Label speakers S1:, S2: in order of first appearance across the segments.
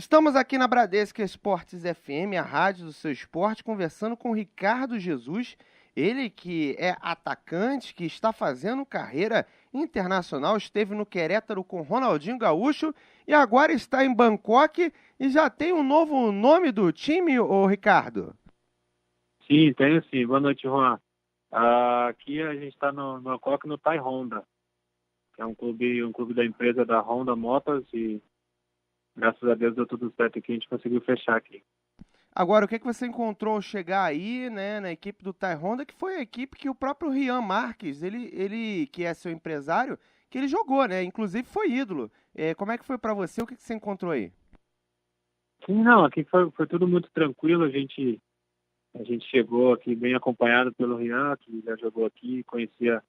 S1: Estamos aqui na Bradesco Esportes FM, a rádio do seu esporte, conversando com o Ricardo Jesus, ele que é atacante, que está fazendo carreira internacional, esteve no Querétaro com Ronaldinho Gaúcho e agora está em Bangkok e já tem um novo nome do time, ô Ricardo.
S2: Sim, tenho sim. Boa noite, Juan. Aqui a gente está no Bangkok, no Thai Honda, que é um clube da empresa da Honda Motors e graças a Deus deu tudo certo aqui, a gente conseguiu fechar aqui.
S1: Agora, o que você encontrou ao chegar aí, né, na equipe do Thai Honda, que foi a equipe que o próprio Rian Marques, ele que é seu empresário, que ele jogou, né? Inclusive foi ídolo. Como é que foi pra você? O que você encontrou aí?
S2: Sim, não, aqui foi tudo muito tranquilo, a gente chegou aqui bem acompanhado pelo Rian, que já jogou aqui, conhecia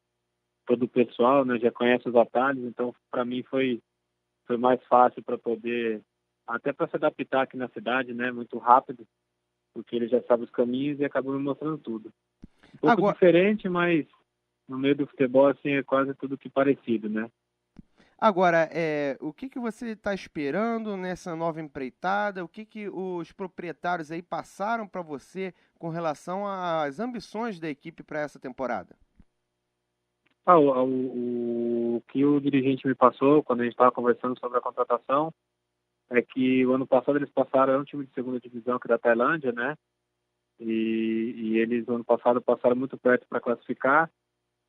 S2: todo o pessoal, né, já conhece os atalhos, então para mim foi mais fácil para poder, até para se adaptar aqui na cidade, né, muito rápido, porque ele já sabe os caminhos e acabou me mostrando tudo. Um pouco
S1: Agora,
S2: diferente, mas no meio do futebol, assim, é quase tudo que parecido, né?
S1: o que que você está esperando nessa nova empreitada? O que que os proprietários aí passaram para você com relação às ambições da equipe para essa temporada?
S2: O que o dirigente me passou quando a gente estava conversando sobre a contratação é que o ano passado eles passaram, é um time de segunda divisão aqui da Tailândia, né? E eles, no ano passado, passaram muito perto para classificar.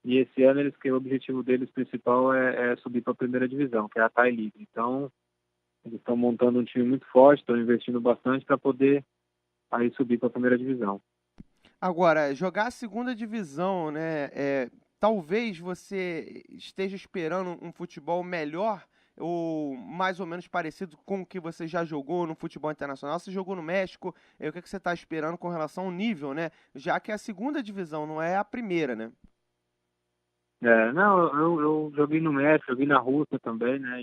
S2: E esse ano que o objetivo deles principal é subir para a primeira divisão, que é a Thai League. Então, eles estão montando um time muito forte, estão investindo bastante para poder aí subir para a primeira divisão.
S1: Agora, jogar a segunda divisão, né? Talvez você esteja esperando um futebol melhor ou mais ou menos parecido com o que você já jogou no futebol internacional. Você jogou no México, o que que você está esperando com relação ao nível, né? Já que é a segunda divisão, não é a primeira, né?
S2: Não, eu joguei no México, joguei na Rússia também, né?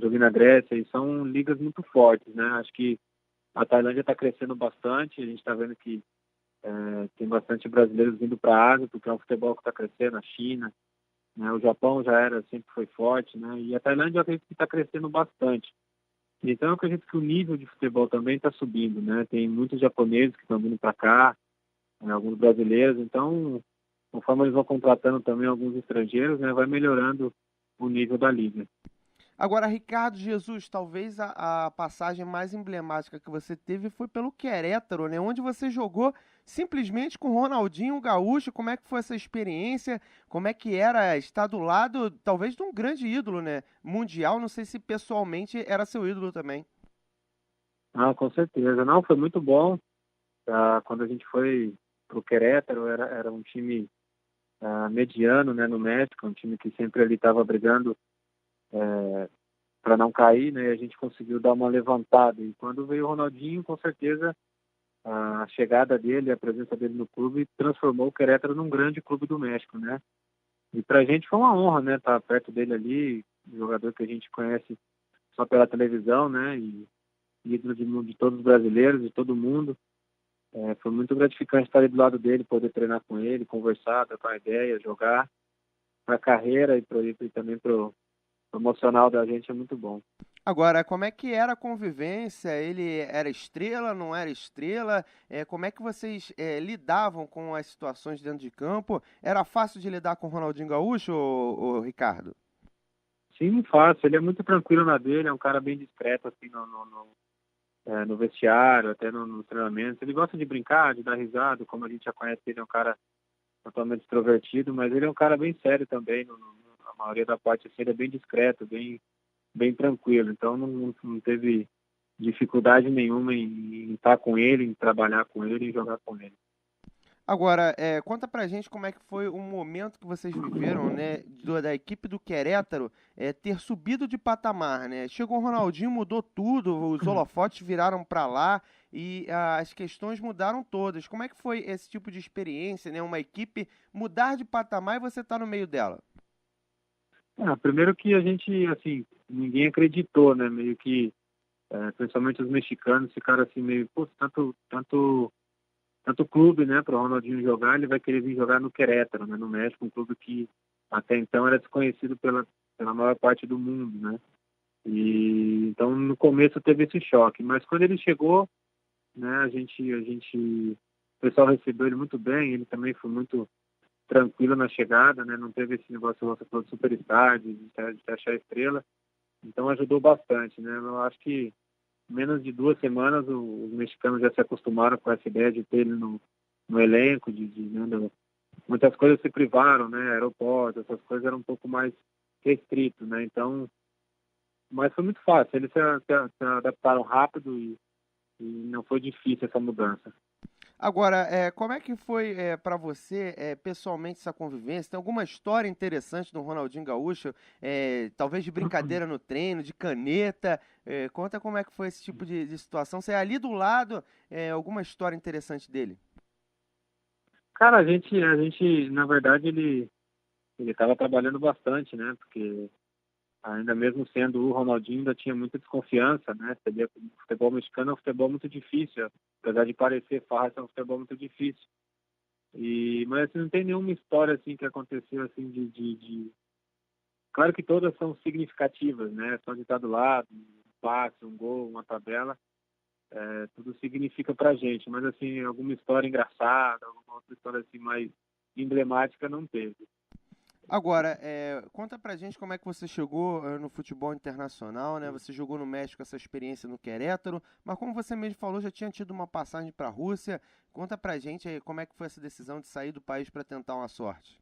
S2: Joguei na Grécia e são ligas muito fortes, né? Acho que a Tailândia está crescendo bastante, a gente está vendo que tem bastante brasileiros vindo para a Ásia, porque é um futebol que está crescendo, a China, né? O Japão já era, sempre foi forte, né? E a Tailândia eu acredito que está crescendo bastante. Então eu acredito que o nível de futebol também está subindo, né? Tem muitos japoneses que estão vindo para cá, né? Alguns brasileiros, então conforme eles vão contratando também alguns estrangeiros, né? Vai melhorando o nível da liga.
S1: Agora, Ricardo Jesus, talvez a passagem mais emblemática que você teve foi pelo Querétaro, né? Onde você jogou simplesmente com Ronaldinho Gaúcho. Como é que foi essa experiência? Como é que era estar do lado, talvez, de um grande ídolo, né? Mundial. Não sei se pessoalmente era seu ídolo também.
S2: Ah, com certeza. Não, foi muito bom. Quando a gente foi para o Querétaro, era um time mediano, né, no México, um time que sempre ali estava brigando para não cair, né, e a gente conseguiu dar uma levantada. E quando veio o Ronaldinho, com certeza a chegada dele, a presença dele no clube, transformou o Querétaro num grande clube do México, né? E para a gente foi uma honra, né, estar perto dele ali, um jogador que a gente conhece só pela televisão, né, e ídolo de todos os brasileiros, de todo mundo. Foi muito gratificante estar ali do lado dele, poder treinar com ele, conversar, trocar ideia, jogar. Para a carreira e também para o emocional da gente é muito bom.
S1: Agora, como é que era a convivência? Ele era estrela, não era estrela? Como é que vocês lidavam com as situações dentro de campo? Era fácil de lidar com o Ronaldinho Gaúcho, ô Ricardo?
S2: Sim, fácil. Ele é muito tranquilo na dele, é um cara bem discreto assim no vestiário, até no treinamento. Ele gosta de brincar, de dar risada, como a gente já conhece, ele é um cara totalmente extrovertido, mas ele é um cara bem sério também. A maioria da parte assim, ele é bem discreto, bem tranquilo. Então não teve dificuldade nenhuma em estar com ele, em trabalhar com ele e jogar com ele.
S1: Agora, conta pra gente como é que foi o momento que vocês viveram, né, da equipe do Querétaro ter subido de patamar, né? Chegou o Ronaldinho, mudou tudo, os holofotes viraram pra lá e as questões mudaram todas. Como é que foi esse tipo de experiência, né? Uma equipe mudar de patamar e você tá no meio dela?
S2: Primeiro que a gente, assim, ninguém acreditou, né? Meio que, principalmente os mexicanos, ficaram assim meio, pô, tanto clube, né, para o Ronaldinho jogar, ele vai querer vir jogar no Querétaro, né, no México, um clube que até então era desconhecido pela maior parte do mundo, né? E então no começo teve esse choque, mas quando ele chegou, né, o pessoal recebeu ele muito bem, ele também foi muito tranquilo na chegada, né, não teve esse negócio você falou, de superstar, de achar estrela, então ajudou bastante, né, eu acho que em menos de 2 semanas os mexicanos já se acostumaram com essa ideia de ter ele no elenco, muitas coisas se privaram, né, aeroporto, essas coisas eram um pouco mais restrito, né, então, mas foi muito fácil, eles se adaptaram rápido e não foi difícil essa mudança.
S1: Agora, como é que foi para você, pessoalmente, essa convivência? Tem alguma história interessante do Ronaldinho Gaúcho? Talvez de brincadeira no treino, de caneta? Conta como é que foi esse tipo de situação. Você é ali do lado, alguma história interessante dele?
S2: Cara, a gente, na verdade, ele estava trabalhando bastante, né? Porque ainda mesmo sendo o Ronaldinho, ainda tinha muita desconfiança, né? O futebol mexicano é um futebol muito difícil, apesar de parecer fácil, é um futebol muito difícil. Mas assim, não tem nenhuma história assim que aconteceu assim Claro que todas são significativas, né? Só de estar do lado, um passe, um gol, uma tabela, tudo significa pra gente. Mas assim, alguma história engraçada, alguma outra história assim mais emblemática não teve.
S1: Agora, conta pra gente como é que você chegou no futebol internacional, né? Você jogou no México essa experiência no Querétaro, mas como você mesmo falou, já tinha tido uma passagem pra Rússia. Conta pra gente aí como é que foi essa decisão de sair do país pra tentar uma sorte.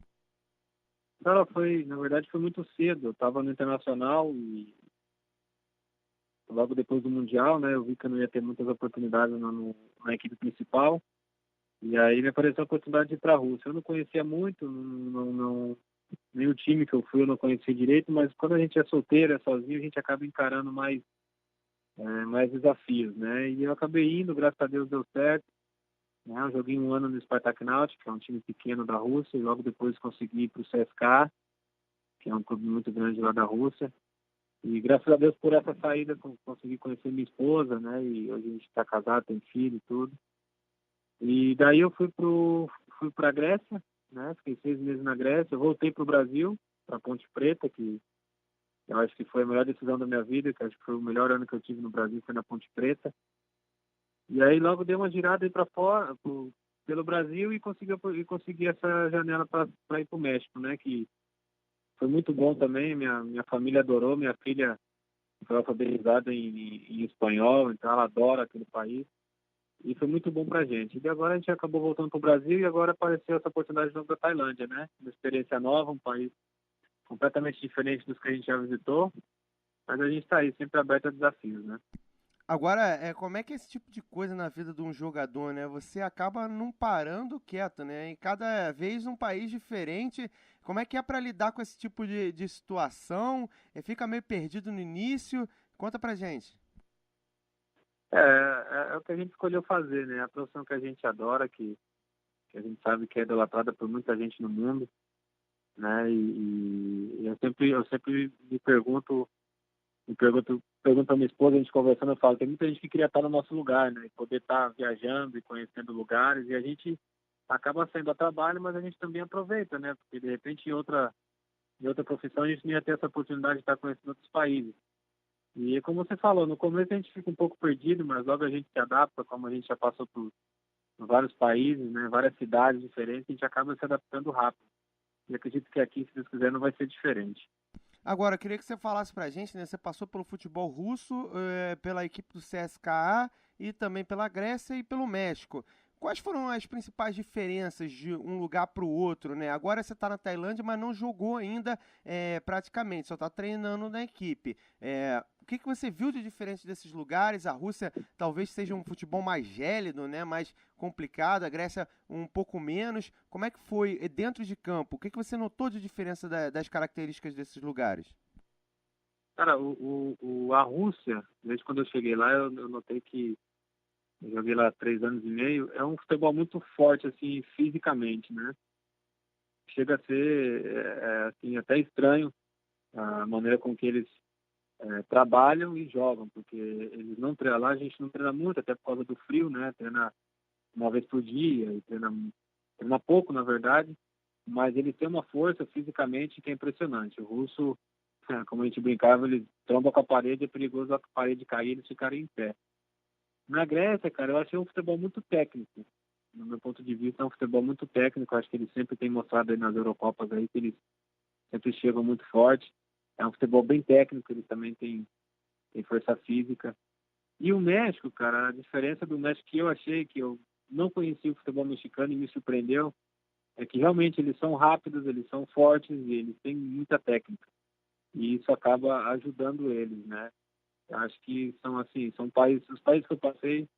S2: Na verdade, foi muito cedo. Eu estava no Internacional e logo depois do Mundial, né? Eu vi que eu não ia ter muitas oportunidades na equipe principal. E aí me apareceu a oportunidade de ir para a Rússia. Eu não conhecia muito, nem o time que eu fui eu não conhecia direito, mas quando a gente é solteiro, é sozinho, a gente acaba encarando mais desafios, né? E eu acabei indo, graças a Deus deu certo. Né? Eu joguei um ano no Spartak Náutica, que é um time pequeno da Rússia, e logo depois consegui ir para o CSKA, que é um clube muito grande lá da Rússia. E graças a Deus por essa saída consegui conhecer minha esposa, né? E hoje a gente está casado, tem filho e tudo. E daí eu fui para a Grécia, né? Fiquei 6 meses na Grécia. Eu voltei para o Brasil, para Ponte Preta, que eu acho que foi a melhor decisão da minha vida, que acho que foi o melhor ano que eu tive no Brasil, foi na Ponte Preta. E aí logo dei uma girada aí para fora, pelo Brasil e consegui essa janela para ir para o México, né? Que foi muito bom também. Minha família adorou, minha filha foi alfabetizada em espanhol, então ela adora aquele país. E foi muito bom pra gente. E agora a gente acabou voltando pro Brasil e agora apareceu essa oportunidade de novo da Tailândia, né? Uma experiência nova, um país completamente diferente dos que a gente já visitou, mas a gente está aí sempre aberto a desafios, né?
S1: Agora, como é que é esse tipo de coisa na vida de um jogador, né? Você acaba não parando quieto, né? Em cada vez um país diferente. Como é que é para lidar com esse tipo de situação? Fica meio perdido no início? Conta pra gente.
S2: É o que a gente escolheu fazer, né? A profissão que a gente adora, que a gente sabe que é idolatrada por muita gente no mundo, né? E eu sempre pergunto à minha esposa, a gente conversando, eu falo, tem muita gente que queria estar no nosso lugar, né? E poder estar viajando e conhecendo lugares, e a gente acaba saindo a trabalho, mas a gente também aproveita, né? Porque de repente em outra profissão a gente não ia ter essa oportunidade de estar conhecendo outros países. E como você falou, no começo a gente fica um pouco perdido, mas logo a gente se adapta, como a gente já passou por vários países, né? Várias cidades diferentes, a gente acaba se adaptando rápido. E acredito que aqui, se Deus quiser, não vai ser diferente.
S1: Agora, eu queria que você falasse pra gente, né? Você passou pelo futebol russo, pela equipe do CSKA e também pela Grécia e pelo México. Quais foram as principais diferenças de um lugar para o outro, né? Agora você está na Tailândia, mas não jogou ainda praticamente, só está treinando na equipe. O que você viu de diferente desses lugares? A Rússia talvez seja um futebol mais gélido, né? Mais complicado, a Grécia um pouco menos. Como é que foi dentro de campo? O que você notou de diferença das características desses lugares?
S2: Cara, a Rússia, desde quando eu cheguei lá, eu notei que eu joguei lá 3 anos e meio, é um futebol muito forte, assim, fisicamente, né? Chega a ser, assim, até estranho a maneira com que eles trabalham e jogam, porque eles não treinam lá, a gente não treina muito, até por causa do frio, né? Treina uma vez por dia, e treina pouco, na verdade, mas eles têm uma força fisicamente que é impressionante. O russo como a gente brincava, eles trombam com a parede, é perigoso a parede cair e eles ficarem em pé. Na Grécia, cara, eu achei um futebol muito técnico. No meu ponto de vista, é um futebol muito técnico. Acho que eles sempre têm mostrado aí nas Eurocopas aí que eles sempre chegam muito forte. É um futebol bem técnico, eles também têm força física. E o México, cara, a diferença do México que eu achei, que eu não conhecia o futebol mexicano e me surpreendeu, é que realmente eles são rápidos, eles são fortes e eles têm muita técnica. E isso acaba ajudando eles, né? Eu acho que são assim, são países, os países que eu passei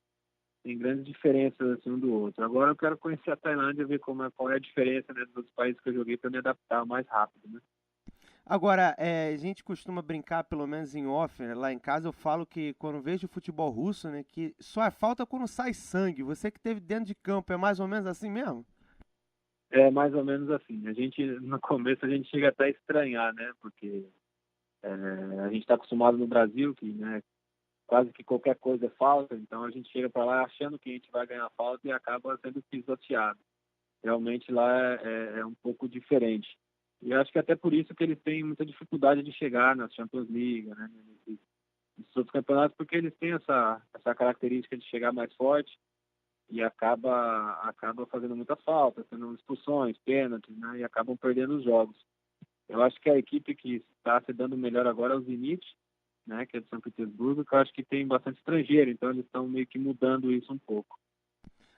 S2: têm grandes diferenças assim, um do outro. Agora eu quero conhecer a Tailândia, ver qual é a diferença, né, dos outros países que eu joguei para me adaptar mais rápido, né?
S1: Agora, a gente costuma brincar, pelo menos em off, né? Lá em casa eu falo que quando vejo futebol russo, né, que só é falta quando sai sangue. Você que teve dentro de campo, é mais ou menos assim mesmo?
S2: É mais ou menos assim. A gente, no começo, a gente chega até a estranhar, né? Porque a gente está acostumado no Brasil que, né, quase que qualquer coisa é falta, então a gente chega para lá achando que a gente vai ganhar falta e acaba sendo pisoteado. Realmente lá é um pouco diferente. E eu acho que até por isso que eles têm muita dificuldade de chegar na Champions League, né? Nesses outros campeonatos, porque eles têm essa característica de chegar mais forte e acaba fazendo muita falta, tendo expulsões, pênaltis, né? E acabam perdendo os jogos. Eu acho que a equipe que está se dando melhor agora é o Zenit, né? Que é de São Petersburgo, que eu acho que tem bastante estrangeiro, então eles estão meio que mudando isso um pouco.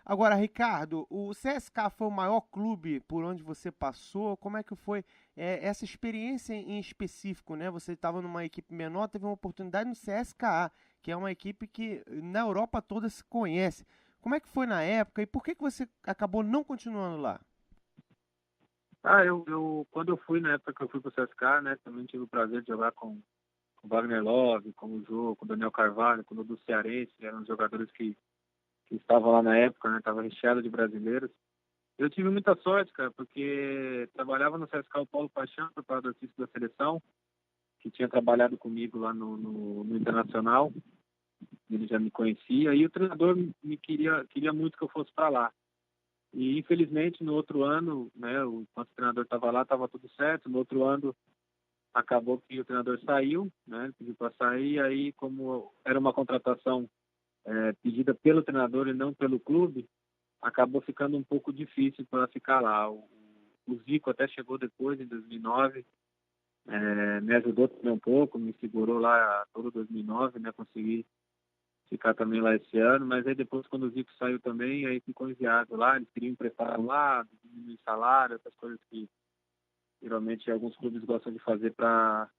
S1: Agora, Ricardo, o CSK foi o maior clube por onde você passou? Como é que foi essa experiência em específico, né? Você estava numa equipe menor, teve uma oportunidade no CSKA, que é uma equipe que na Europa toda se conhece. Como é que foi na época e por que você acabou não continuando lá?
S2: Quando eu fui, na época que eu fui para o CSKA, né? Também tive o prazer de jogar com o Wagner Love, com o Jô, com o Daniel Carvalho, com o Dudu Cearense, eram os jogadores que estavam lá na época, né? Estava recheado de brasileiros. Eu tive muita sorte, cara, porque trabalhava no CSKA o Paulo Paixão, preparador físico da seleção, que tinha trabalhado comigo lá no Internacional. Ele já me conhecia e o treinador me queria muito que eu fosse para lá. E infelizmente no outro ano, né, enquanto o treinador estava lá, estava tudo certo. No outro ano acabou que o treinador saiu, né, pediu para sair. Aí como era uma contratação pedida pelo treinador e não pelo clube, acabou ficando um pouco difícil para ficar lá. O Zico até chegou depois, em 2009, me ajudou também um pouco, me segurou lá todo 2009, né, consegui ficar também lá esse ano, mas aí depois quando o Zico saiu também, aí ficou enviado lá, eles queriam emprestar lá, diminuir salário, essas coisas que geralmente alguns clubes gostam de fazer para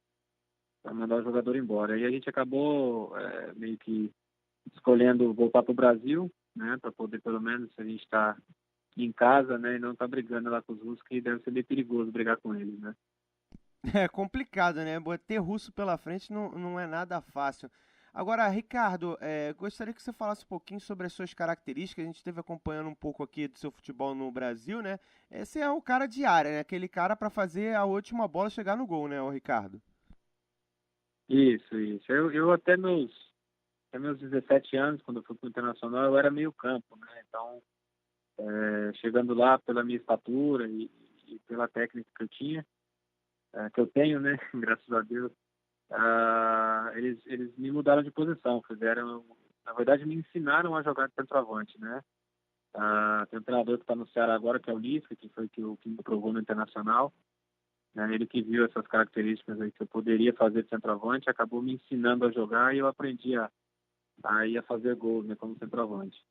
S2: mandar o jogador embora. Aí a gente acabou meio que escolhendo voltar para o Brasil, né, para poder pelo menos a gente estar em casa, né, e não estar brigando lá com os russos, que deve ser meio perigoso brigar com eles, né.
S1: É complicado, né? Ter russo pela frente não é nada fácil. Agora, Ricardo, gostaria que você falasse um pouquinho sobre as suas características. A gente esteve acompanhando um pouco aqui do seu futebol no Brasil, né? Esse é o cara de área, né? Aquele cara para fazer a última bola chegar no gol, né, o Ricardo?
S2: Isso. Eu até meus 17 anos, quando eu fui para o Internacional, eu era meio campo, né, então chegando lá pela minha estatura e pela técnica que eu tinha, que eu tenho, né, graças a Deus, eles me mudaram de posição, na verdade, me ensinaram a jogar de centroavante, né. Tem um treinador que está no Ceará agora, que é o Lisca, que foi que me provou no Internacional, né, ele que viu essas características aí que eu poderia fazer de centroavante, acabou me ensinando a jogar e eu aprendi a fazer gols, né, como centroavante.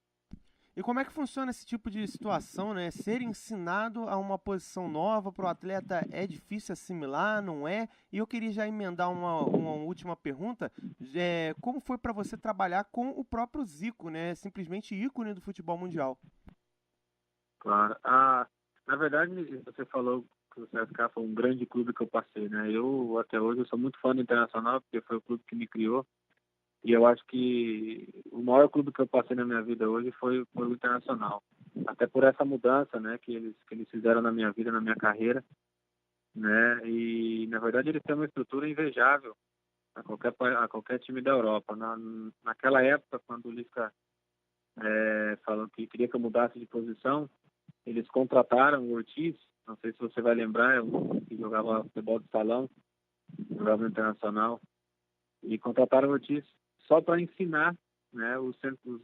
S1: E como é que funciona esse tipo de situação, né? Ser ensinado a uma posição nova para o atleta é difícil assimilar, não é? E eu queria já emendar uma última pergunta. Como foi para você trabalhar com o próprio Zico, né? Simplesmente ícone do futebol mundial.
S2: Claro. Na verdade, você falou que o CSKA foi um grande clube que eu passei, né? Eu, até hoje, eu sou muito fã do Internacional, porque foi o clube que me criou. E eu acho que o maior clube que eu passei na minha vida hoje foi o Internacional. Até por essa mudança, né, que eles fizeram na minha vida, na minha carreira, né? E, na verdade, eles têm uma estrutura invejável a qualquer time da Europa. Naquela época, quando o Lisca falou que queria que eu mudasse de posição, eles contrataram o Ortiz, não sei se você vai lembrar, é um que jogava futebol de salão, jogava no Internacional, e contrataram o Ortiz só para ensinar, né, os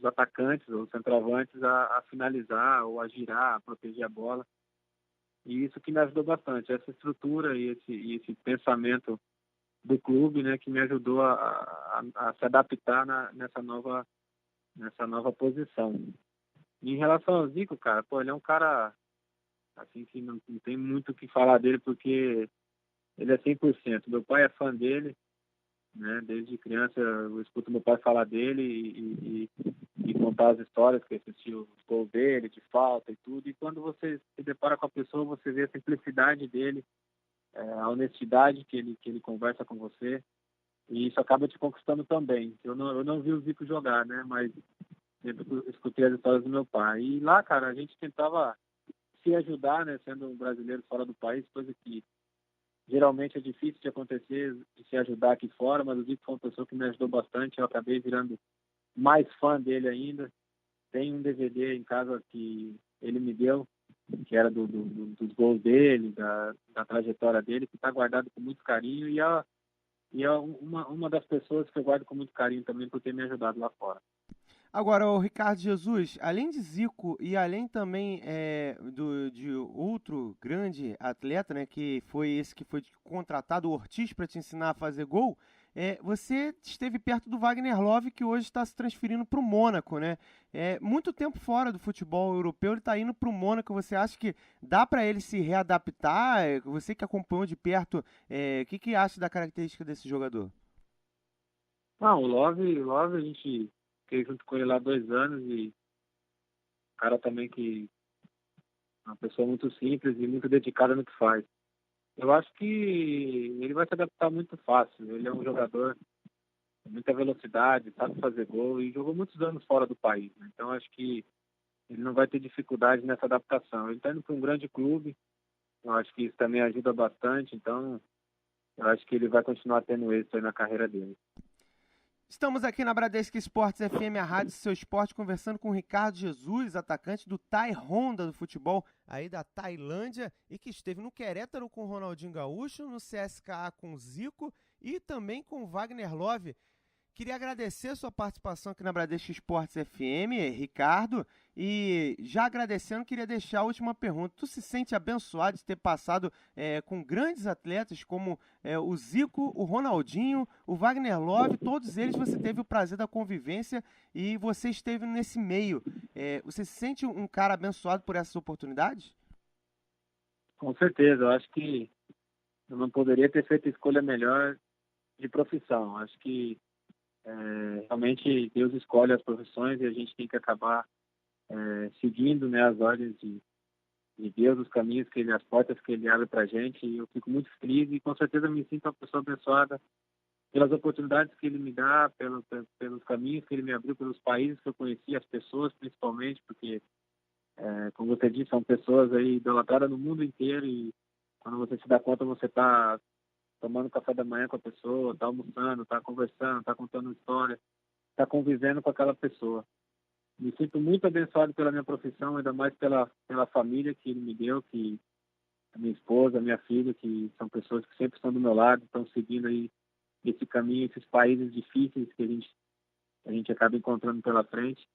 S2: atacantes, os centroavantes a finalizar ou a girar, a proteger a bola. E isso que me ajudou bastante, essa estrutura e esse pensamento do clube, né, que me ajudou a se adaptar nessa nova posição. E em relação ao Zico, cara, pô, ele é um cara assim que não tem muito o que falar dele, porque ele é 100%. Meu pai é fã dele, né? Desde criança eu escuto meu pai falar dele e contar as histórias que assistiu os gols dele, de falta e tudo. E quando você se depara com a pessoa, você vê a simplicidade dele, a honestidade que ele conversa com você. E isso acaba te conquistando também. Eu não vi o Zico jogar, né? Mas sempre escutei as histórias do meu pai. E lá, cara, a gente tentava se ajudar, né? Sendo um brasileiro fora do país, coisa que geralmente é difícil de acontecer, de se ajudar aqui fora, mas o Zico foi uma pessoa que me ajudou bastante. Eu acabei virando mais fã dele ainda. Tem um DVD em casa que ele me deu, que era dos gols dele, da trajetória dele, que está guardado com muito carinho e é uma das pessoas que eu guardo com muito carinho também por ter me ajudado lá fora.
S1: Agora, o Ricardo Jesus, além de Zico e além também de outro grande atleta, né, que foi esse que foi contratado, o Ortiz, para te ensinar a fazer gol, você esteve perto do Wagner Love, que hoje está se transferindo para o Mônaco, né? Muito tempo fora do futebol europeu, ele está indo para o Mônaco. Você acha que dá para ele se readaptar? Você que acompanhou de perto, o que acha da característica desse jogador?
S2: Ah, o Love a gente fiquei junto com ele lá 2 anos e cara também que é uma pessoa muito simples e muito dedicada no que faz. Eu acho que ele vai se adaptar muito fácil. Ele é um jogador com muita velocidade, sabe fazer gol e jogou muitos anos fora do país, né? Então acho que ele não vai ter dificuldade nessa adaptação. Ele está indo para um grande clube, eu acho que isso também ajuda bastante, então eu acho que ele vai continuar tendo êxito aí na carreira dele.
S1: Estamos aqui na Bradesco Esportes FM, a rádio Seu Esporte, conversando com o Ricardo Jesus, atacante do Thai Honda do futebol aí da Tailândia e que esteve no Querétaro com o Ronaldinho Gaúcho, no CSKA com o Zico e também com o Wagner Love. Queria agradecer a sua participação aqui na Bradesco Esportes FM, Ricardo, e já agradecendo, queria deixar a última pergunta. Tu se sente abençoado de ter passado com grandes atletas como o Zico, o Ronaldinho, o Wagner Love, todos eles você teve o prazer da convivência e você esteve nesse meio. Você se sente um cara abençoado por essas oportunidades?
S2: Com certeza, eu acho que eu não poderia ter feito escolha melhor de profissão. Acho que realmente Deus escolhe as profissões e a gente tem que acabar seguindo, né, as ordens de Deus, os caminhos que ele, as portas que ele abre para a gente. E eu fico muito feliz e com certeza me sinto uma pessoa abençoada pelas oportunidades que ele me dá, pelos caminhos que ele me abriu, pelos países que eu conheci, as pessoas principalmente, porque, como você disse, são pessoas aí idolatradas no mundo inteiro e quando você se dá conta, você está tomando café da manhã com a pessoa, está almoçando, está conversando, está contando história, está convivendo com aquela pessoa. Me sinto muito abençoado pela minha profissão, ainda mais pela família que ele me deu, que a minha esposa, a minha filha, que são pessoas que sempre estão do meu lado, estão seguindo aí esse caminho, esses países difíceis que a gente acaba encontrando pela frente.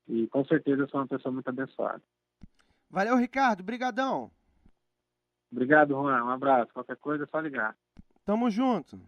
S2: E com certeza eu sou uma pessoa muito abençoada.
S1: Valeu, Ricardo. Brigadão.
S2: Obrigado, Juan. Um abraço. Qualquer coisa é só ligar.
S1: Tamo junto.